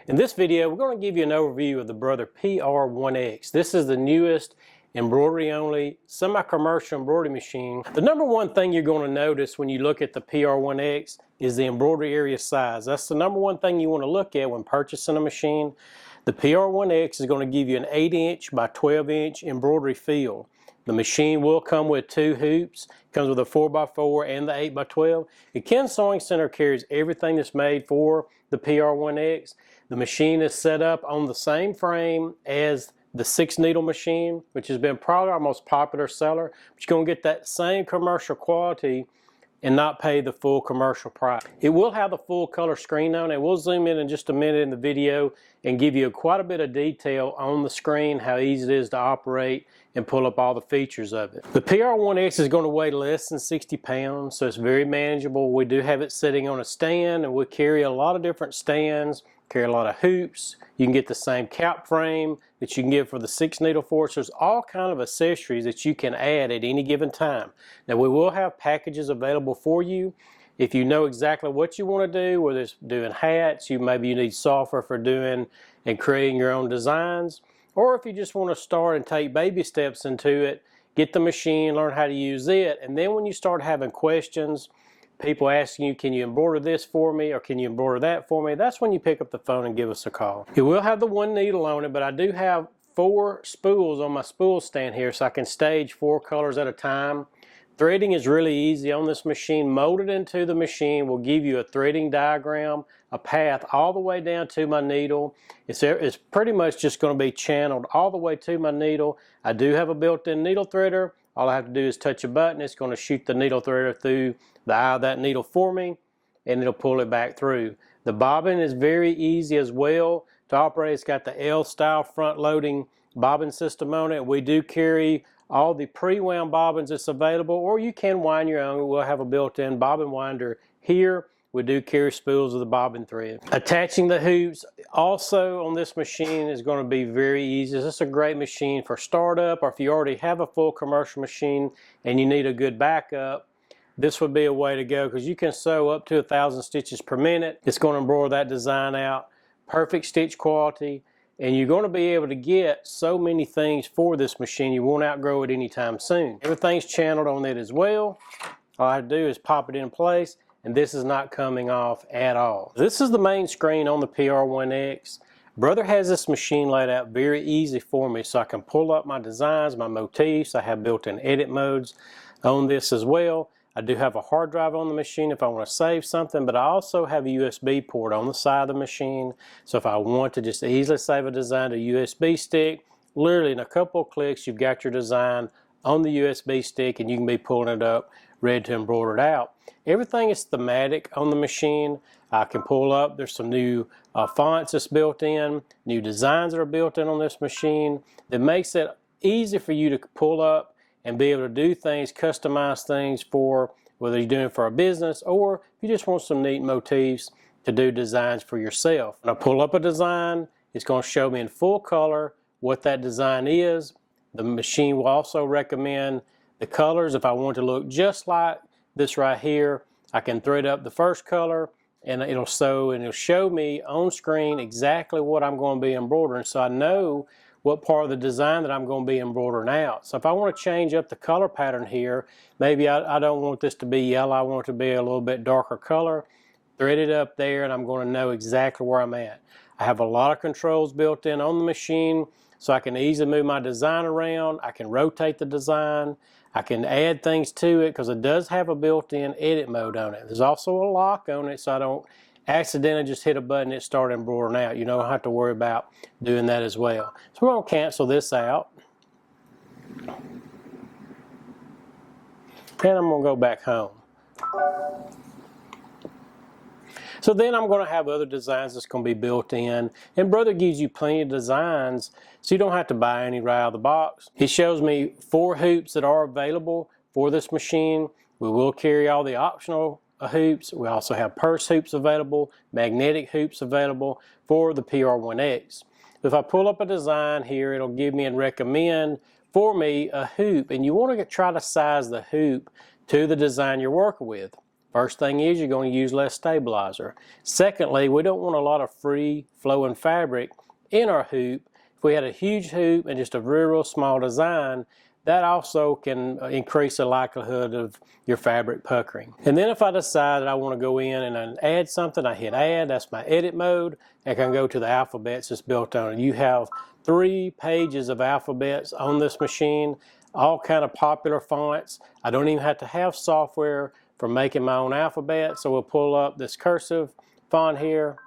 In this video, we're going to give you an overview of the Brother PR1X. This is the newest embroidery-only semi-commercial embroidery machine. The number one thing you're going to notice when you look at the PR1X is the embroidery area size. That's the number one thing you want to look at when purchasing a machine. The PR1X is going to give you an 8-inch by 12-inch embroidery field. The machine will come with two hoops. It comes with a 4x4 and the 8x12. The Ken Sewing Center carries everything that's made for the PR1X. The machine is set up on the same frame as the 6-needle machine, which has been probably our most popular seller. But you're going to get that same commercial quality and not pay the full commercial price. It will have the full color screen on it. We'll zoom in just a minute in the video and give you quite a bit of detail on the screen, how easy it is to operate and pull up all the features of it. The PR1X is going to weigh less than 60 pounds, so it's very manageable. We do have it sitting on a stand, and we carry a lot of different stands, carry a lot of hoops. You can get the same cap frame that you can get for the 6-needle force. There's all kind of accessories that you can add at any given time. Now, we will have packages available for you. If you know exactly what you want to do, whether it's doing hats, maybe you need software for doing and creating your own designs, or if you just want to start and take baby steps into it, get the machine, learn how to use it, and then when you start having questions, people asking you, can you embroider this for me, or can you embroider that for me, that's when you pick up the phone and give us a call. It will have the one needle on it, but I do have 4 spools on my spool stand here, so I can stage 4 colors at a time. Threading is really easy on this machine. Molded into the machine will give you a threading diagram, a path all the way down to my needle. It's pretty much just going to be channeled all the way to my needle. I do have a built-in needle threader. All I have to do is touch a button. It's going to shoot the needle threader through the eye of that needle for me, and it'll pull it back through. The bobbin is very easy as well to operate. It's got the L-style front-loading bobbin system on it. We do carry all the pre-wound bobbins that's available, or you can wind your own. We'll have a built-in bobbin winder here. We do carry spools of the bobbin thread. Attaching the hoops also on this machine is going to be very easy. This is a great machine for startup, or if you already have a full commercial machine and you need a good backup, this would be a way to go, because you can sew up to 1,000 stitches per minute. It's going to embroider that design out. Perfect stitch quality. And you're going to be able to get so many things for this machine, you won't outgrow it anytime soon. Everything's channeled on it as well. All I have to do is pop it in place, and this is not coming off at all. This is the main screen on the PR1X. Brother has this machine laid out very easy for me, so I can pull up my designs, my motifs. I have built-in edit modes on this as well. I do have a hard drive on the machine if I want to save something, but I also have a USB port on the side of the machine. So if I want to just easily save a design to a USB stick, literally in a couple of clicks, you've got your design on the USB stick, and you can be pulling it up, ready to embroider it out. Everything is thematic on the machine. I can pull up, there's some new fonts that's built in, new designs that are built in on this machine that makes it easy for you to pull up and be able to do things, customize things for whether you're doing it for a business or if you just want some neat motifs to do designs for yourself. When I pull up a design, it's going to show me in full color what that design is. The machine will also recommend the colors. If I want to look just like this right here, I can thread up the first color, and it'll show me on screen exactly what I'm going to be embroidering, so I know what part of the design that I'm going to be embroidering out. So if I want to change up the color pattern here, maybe I don't want this to be yellow, I want it to be a little bit darker color, thread it up there, and I'm going to know exactly where I'm at. I have a lot of controls built in on the machine, so I can easily move my design around. I can rotate the design. I can add things to it, because it does have a built-in edit mode on it. There's also a lock on it, so I don't accidentally just hit a button and start embroidering out. You don't have to worry about doing that as well. So we're going to cancel this out. And I'm going to go back home. So then I'm going to have other designs that's going to be built in. And Brother gives you plenty of designs, so you don't have to buy any right out of the box. He shows me 4 hoops that are available for this machine. We will carry all the optional hoops. We also have purse hoops available, magnetic hoops available for the PR1X. If I pull up a design here, it'll give me and recommend for me a hoop, and you want to try to size the hoop to the design you're working with. First thing is you're going to use less stabilizer. Secondly, we don't want a lot of free flowing fabric in our hoop. If we had a huge hoop and just a real small design, that also can increase the likelihood of your fabric puckering. And then if I decide that I want to go in and add something, I hit add, that's my edit mode, and I can go to the alphabets that's built on it. You have 3 pages of alphabets on this machine, all kind of popular fonts. I don't even have to have software for making my own alphabet, so we'll pull up this cursive font here.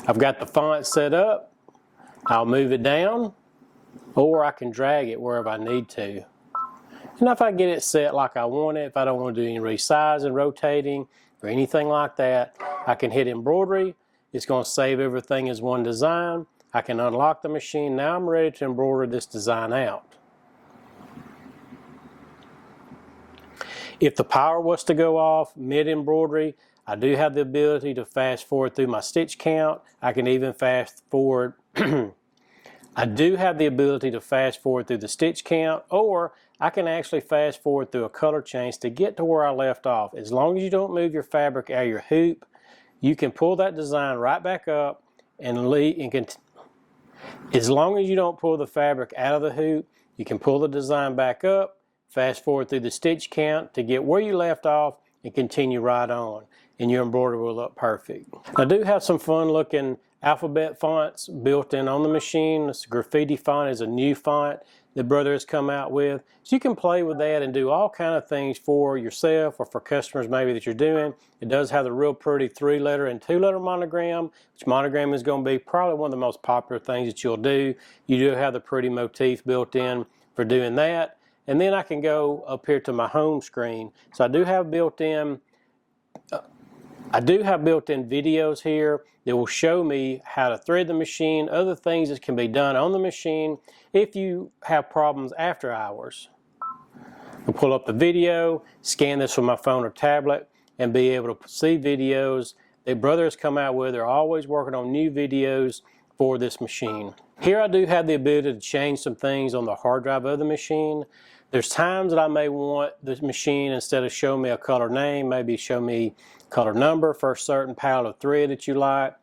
I've got the font set up. I'll move it down, or I can drag it wherever I need to. And if I get it set like I want it, if I don't want to do any resizing, rotating, or anything like that, I can hit embroidery. It's going to save everything as one design. I can unlock the machine. Now I'm ready to embroider this design out. If the power was to go off mid-embroidery, I do have the ability to fast forward through my stitch count. I can even fast forward I do have the ability to fast forward through the stitch count, or I can actually fast forward through a color change to get to where I left off. As long as you don't move your fabric out of your hoop, you can pull that design right back up and as long as you don't pull the fabric out of the hoop, you can pull the design back up, fast forward through the stitch count to get where you left off, and continue right on, and your embroidery will look perfect. I do have some fun looking alphabet fonts built in on the machine. This graffiti font is a new font that Brother has come out with. So you can play with that and do all kind of things for yourself or for customers maybe that you're doing. It does have the real pretty 3-letter and 2-letter monogram, which monogram is going to be probably one of the most popular things that you'll do. You do have the pretty motif built in for doing that. And then I can go up here to my home screen. So I do have built-in videos here that will show me how to thread the machine, other things that can be done on the machine if you have problems after hours. I'll pull up the video, scan this with my phone or tablet, and be able to see videos that Brother has come out with. They're always working on new videos for this machine. Here I do have the ability to change some things on the hard drive of the machine. There's times that I may want the machine, instead of showing me a color name, maybe show me color number for a certain palette of thread that you like.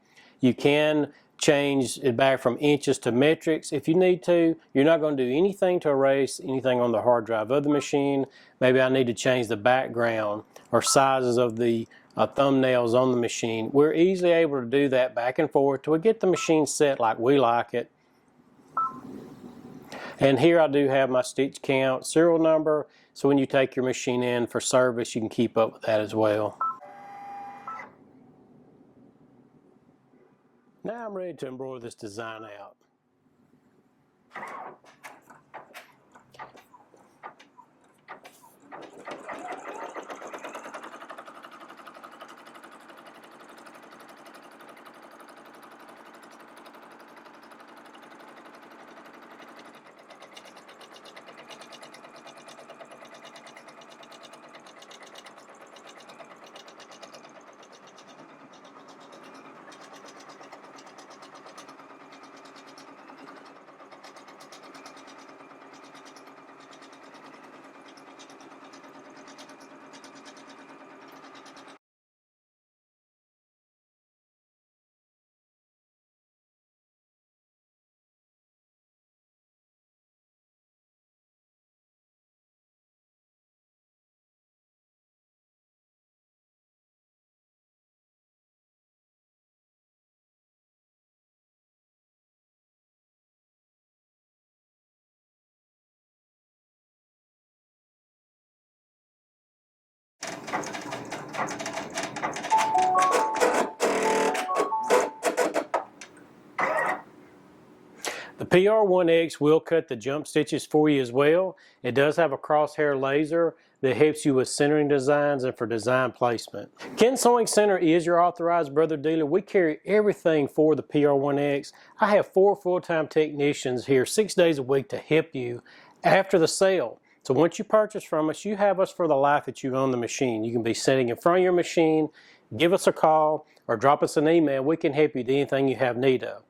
You can change it back from inches to metrics if you need to. You're not going to do anything to erase anything on the hard drive of the machine. Maybe I need to change the background or sizes of the thumbnails on the machine. We're easily able to do that back and forth till we get the machine set like we like it. And here I do have my stitch count, serial number, so when you take your machine in for service, you can keep up with that as well. Now I'm ready to embroider this design out. The PR1X will cut the jump stitches for you as well. It does have a crosshair laser that helps you with centering designs and for design placement. Ken Sewing Center is your authorized Brother dealer. We carry everything for the PR1X. I have 4 full-time technicians here 6 days a week to help you after the sale. So once you purchase from us, you have us for the life that you own the machine. You can be sitting in front of your machine, give us a call, or drop us an email. We can help you with anything you have need of.